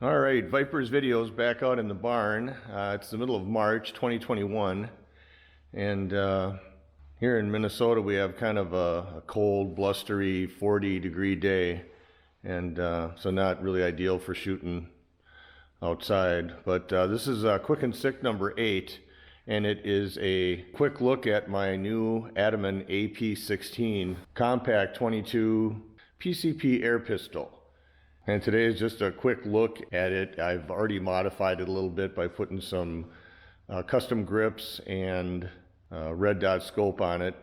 All right, Viper's videos back out in the barn. It's the middle of March 2021, and here in Minnesota we have kind of a cold, blustery 40-degree day, and so not really ideal for shooting outside. But this is Quick and Sick number 8, and it is a quick look at my new Ataman AP16 compact 22 PCP air pistol. And today is just a quick look at it. I've already modified it a little bit by putting some custom grips and red dot scope on it.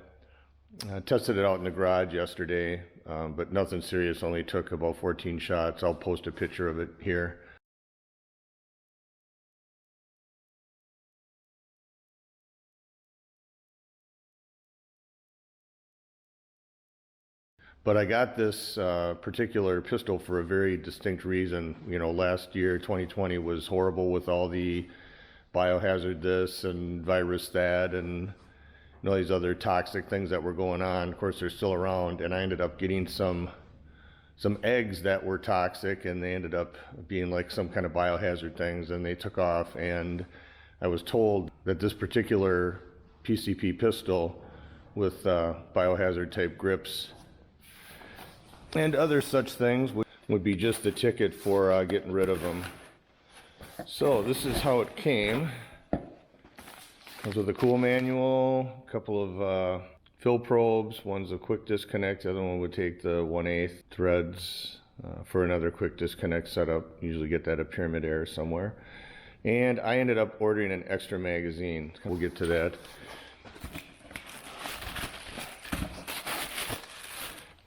I tested it out in the garage yesterday, but nothing serious, only took about 14 shots. I'll post a picture of it here. But I got this particular pistol for a very distinct reason. You know, last year, 2020, was horrible with all the biohazard this and virus that and all these other toxic things that were going on. Of course, they're still around, and I ended up getting some eggs that were toxic, and they ended up being like some kind of biohazard things, and they took off. And I was told that this particular PCP pistol with biohazard type grips and other such things would be just the ticket for getting rid of them. So this is how it came. Comes with a cool manual, a couple of fill probes. One's a quick disconnect, the other one would take the 1/8 threads for another quick disconnect setup. Usually get that at Pyramid Air somewhere. And I ended up ordering an extra magazine. We'll get to that.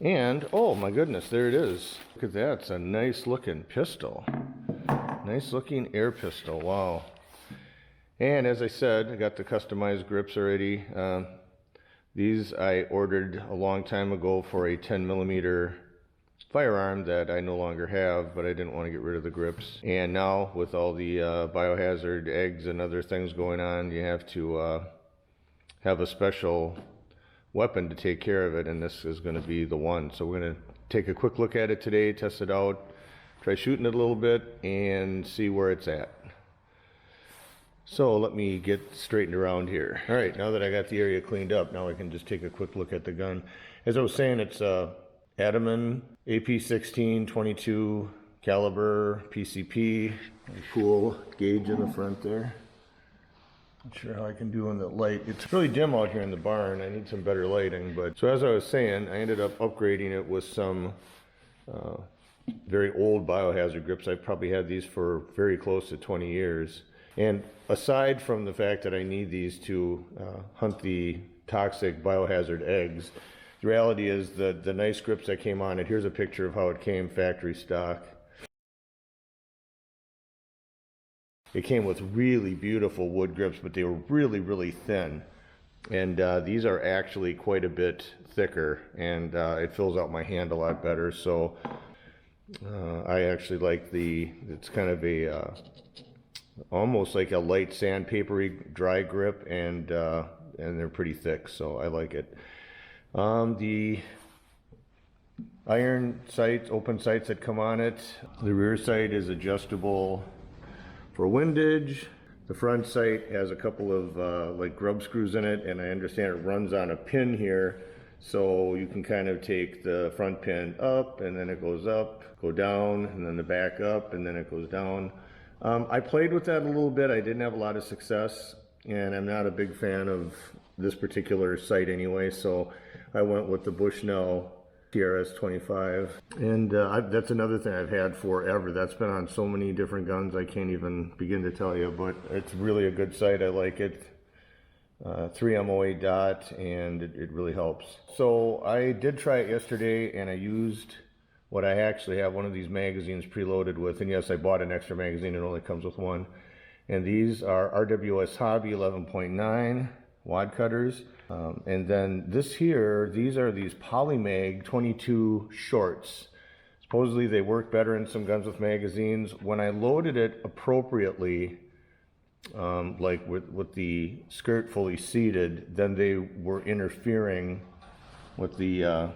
And, oh my goodness, there it is. Look at that, it's a nice looking pistol. Nice looking air pistol, wow. And as I said, I got the customized grips already. These I ordered a long time ago for a 10mm firearm that I no longer have, but I didn't want to get rid of the grips. And now with all the biohazard eggs and other things going on, you have to have a special weapon to take care of it, and this is going to be the one. So we're going to take a quick look at it today, test it out, try shooting it a little bit, and see where it's at. So let me get straightened around here. All right, now that I got the area cleaned up, now I can just take a quick look at the gun. As I was saying, it's a Ataman AP16 22 caliber PCP. A cool gauge in the front there. Not sure how I can do in the light. It's really dim out here in the barn. I need some better lighting. But so as I was saying, I ended up upgrading it with some very old biohazard grips. I've probably had these for very close to 20 years. And aside from the fact that I need these to hunt the toxic biohazard eggs, the reality is that the nice grips that came on it, here's a picture of how it came factory stock. It came with really beautiful wood grips, but they were really, really thin. And these are actually quite a bit thicker, and it fills out my hand a lot better. So I actually like it's kind of a, almost like a light sandpapery dry grip, and they're pretty thick, so I like it. The iron sights, open sights that come on it. The rear sight is adjustable for windage. The front sight has a couple of like grub screws in it, and I understand it runs on a pin here, so you can kind of take the front pin up, and then it goes up, go down, and then the back up, and then it goes down. I played with that a little bit. I didn't have a lot of success, and I'm not a big fan of this particular sight anyway, so I went with the Bushnell TRS-25, and that's another thing I've had forever. That's been on so many different guns I can't even begin to tell you, but it's really a good sight. I like it. 3M08 dot, and it really helps. So I did try it yesterday, and I used what I actually have one of these magazines preloaded with, and yes, I bought an extra magazine. It only comes with one, and these are RWS Hobby 11.9 wad cutters. And then this here, these are these Polymag 22 shorts. Supposedly they work better in some guns with magazines. When I loaded it appropriately, like with the skirt fully seated, then they were interfering with the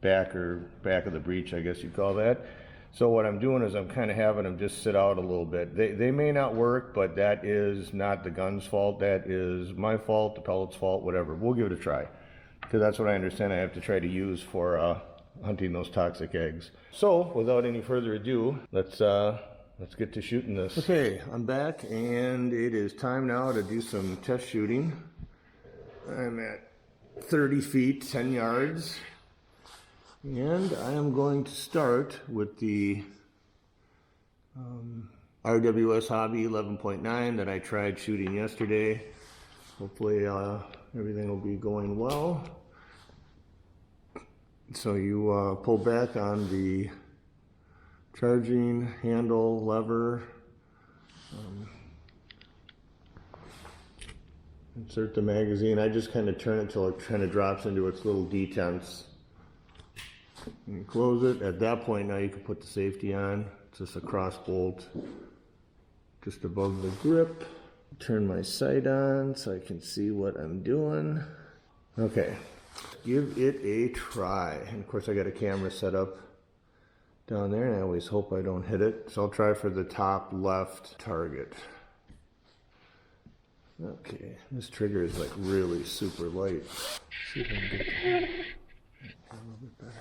back of the breech, I guess you'd call that. So what I'm doing is I'm kind of having them just sit out a little bit. They may not work, but that is not the gun's fault. That is my fault, the pellet's fault, whatever. We'll give it a try, because that's what I understand I have to try to use for hunting those toxic eggs. So without any further ado, let's get to shooting this. Okay, I'm back, and it is time now to do some test shooting. I'm at 30 feet, 10 yards. And I am going to start with the RWS Hobby 11.9 that I tried shooting yesterday. Hopefully everything will be going well. So you pull back on the charging handle lever, insert the magazine. I just kind of turn it till it kind of drops into its little detents. And close it. At that point now you can put the safety on. It's just a cross bolt just above the grip. Turn my sight on so I can see what I'm doing. Okay, give it a try. And of course I got a camera set up down there, and I always hope I don't hit it. So I'll try for the top left target. Okay, this trigger is like really super light. Let's see if I can get a little bit better.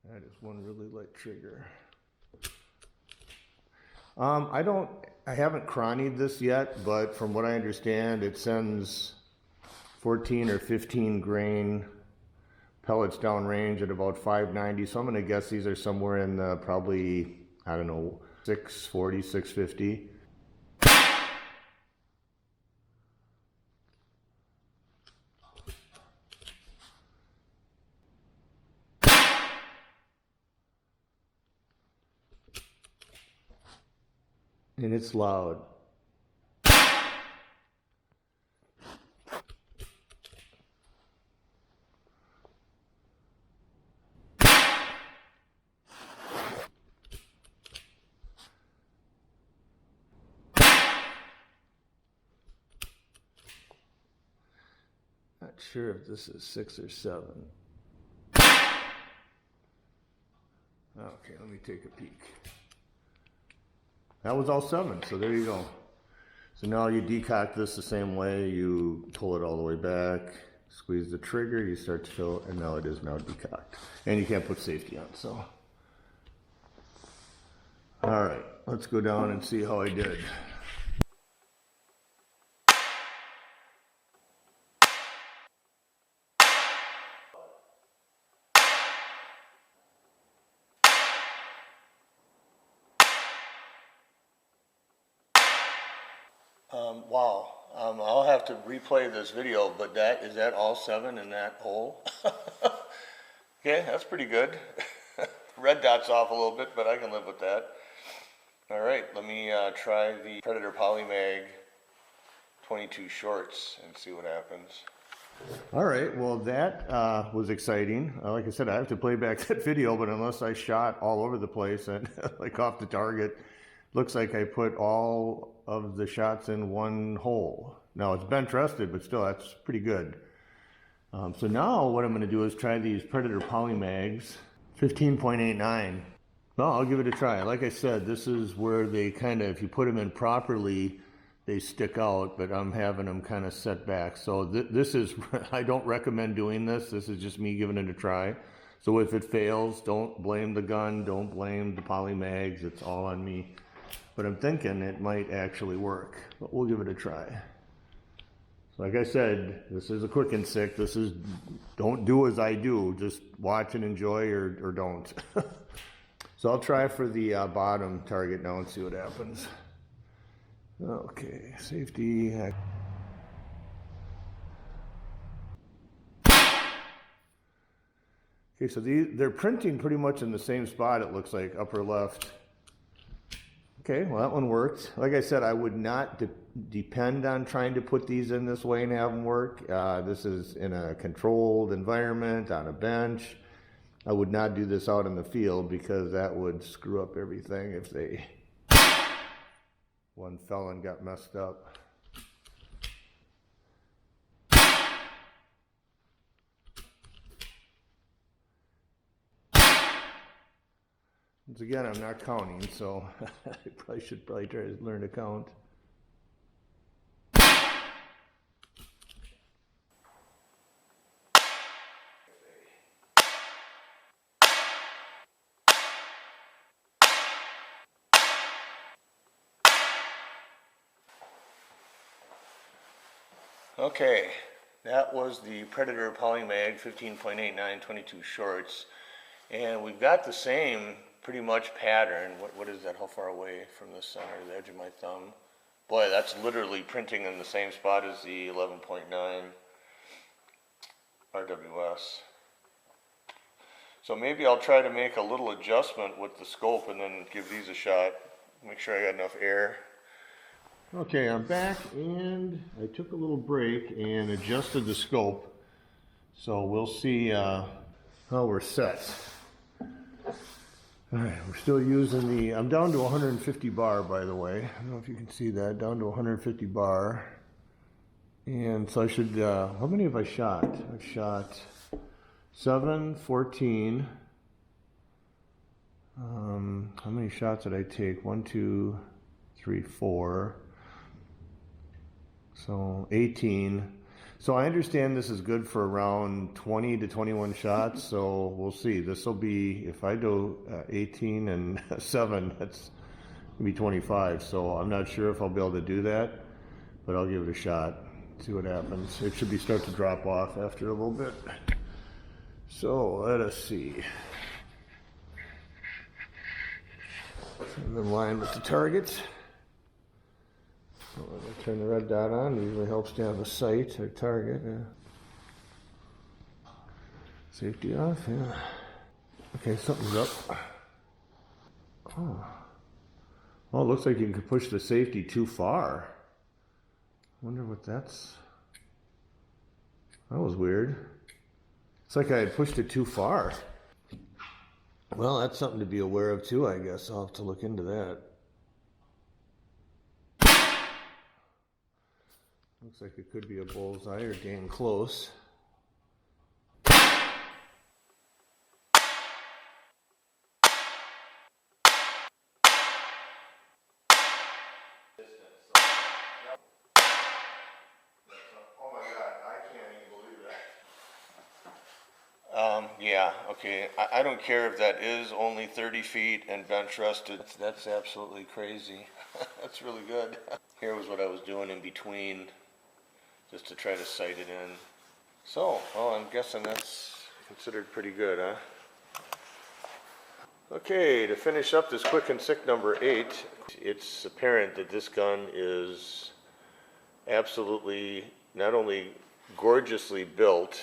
That is one really light trigger. I haven't chronied this yet, but from what I understand, it sends 14 or 15 grain pellets downrange at about 590. So I'm going to guess these are somewhere in the probably, I don't know, 640, 650. And it's loud. Not sure if this is 6 or 7. Okay, let me take a peek. That was all 7, so there you go. So now you decock this the same way. You pull it all the way back, squeeze the trigger, you start to fill, and now it is now decocked. And you can't put safety on, so. All right, let's go down and see how I did. Wow, I'll have to replay this video, but is that all 7 in that hole? Okay, that's pretty good. Red dot's off a little bit, but I can live with that. All right, let me try the Predator Polymag 22 shorts and see what happens. All right, well that was exciting. Like I said, I have to play back that video, but unless I shot all over the place and like off the target, looks like I put all of the shots in one hole. Now it's bench rested, but still that's pretty good. So now what I'm going to do is try these Predator Polymags 15.89. Well, I'll give it a try. Like I said, this is where they kind of, if you put them in properly, they stick out, but I'm having them kind of set back. So this is, I don't recommend doing this. This is just me giving it a try. So if it fails, don't blame the gun, don't blame the Polymags. It's all on me. But I'm thinking it might actually work, but we'll give it a try. So like I said, this is a quick and sick. This is, don't do as I do, just watch and enjoy or don't. So I'll try for the bottom target now and see what happens. Okay, safety. Okay, so they're printing pretty much in the same spot, it looks like, upper left. Okay, well that one worked. Like I said, I would not depend on trying to put these in this way and have them work. This is in a controlled environment, on a bench. I would not do this out in the field because that would screw up everything if one fell and got messed up. Once again, I'm not counting, so I should try to learn to count. Okay, that was the Predator Polymag 15.89 22 shorts, and we've got the same pretty much pattern. What is that? How far away from the center, the edge of my thumb? Boy, that's literally printing in the same spot as the 11.9 RWS. So maybe I'll try to make a little adjustment with the scope and then give these a shot. Make sure I got enough air. Okay, I'm back, and I took a little break and adjusted the scope, so we'll see how we're set. All right, we're still using the, I'm down to 150 bar, by the way. I don't know if you can see that, down to 150 bar. And so I should, how many have I shot? I've shot 7, 14. How many shots did I take? 1, 2, 3, 4. So 18. So I understand this is good for around 20 to 21 shots. So we'll see. This will be, if I do 18 and 7, that's gonna be 25. So I'm not sure if I'll be able to do that, but I'll give it a shot. See what happens. It should be start to drop off after a little bit. So let us see. I'm in line with the targets. So I turn the red dot on. It usually helps to have a sight or target. Safety off. Yeah. Okay, something's up. Oh. Oh, it looks like you can push the safety too far. Wonder what that's. That was weird. It's like I had pushed it too far. Well, that's something to be aware of too, I guess. I'll have to look into that. Looks like it could be a bullseye or dang close. Yeah, okay. I don't care if that is only 30 feet and bench rested. That's absolutely crazy. That's really good. Here was what I was doing in between, just to try to sight it in. So, well, I'm guessing that's considered pretty good, huh? Okay, to finish up this quick and sick number 8, it's apparent that this gun is absolutely not only gorgeously built,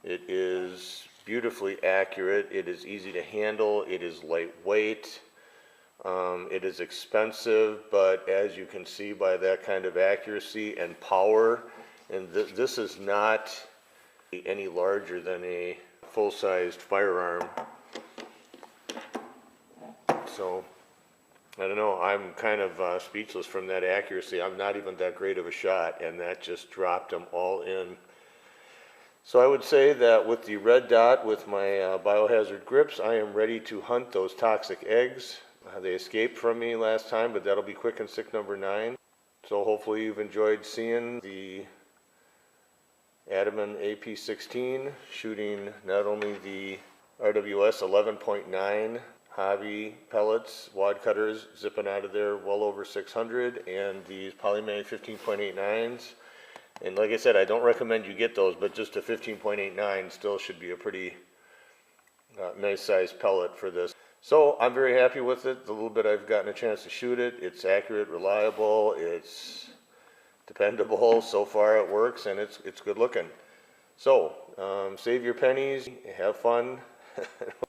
it is beautifully accurate, it is easy to handle, it is lightweight, it is expensive, but as you can see by that kind of accuracy and power, and this is not any larger than a full-sized firearm. So, I don't know, I'm kind of speechless from that accuracy. I'm not even that great of a shot, and that just dropped them all in. So I would say that with the red dot, with my Biohazard grips, I am ready to hunt those toxic eggs. They escaped from me last time, but that'll be quick and sick number 9. So hopefully you've enjoyed seeing the Ataman AP16 shooting not only the RWS 11.9 hobby pellets, wad cutters zipping out of there well over 600, and these Polymag 15.89s. And like I said, I don't recommend you get those, but just a 15.89 still should be a pretty nice sized pellet for this. So I'm very happy with it. The little bit I've gotten a chance to shoot it, it's accurate, reliable, it's dependable. So far it works, and it's good looking. So save your pennies, have fun.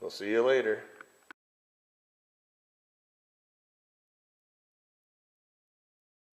We'll see you later.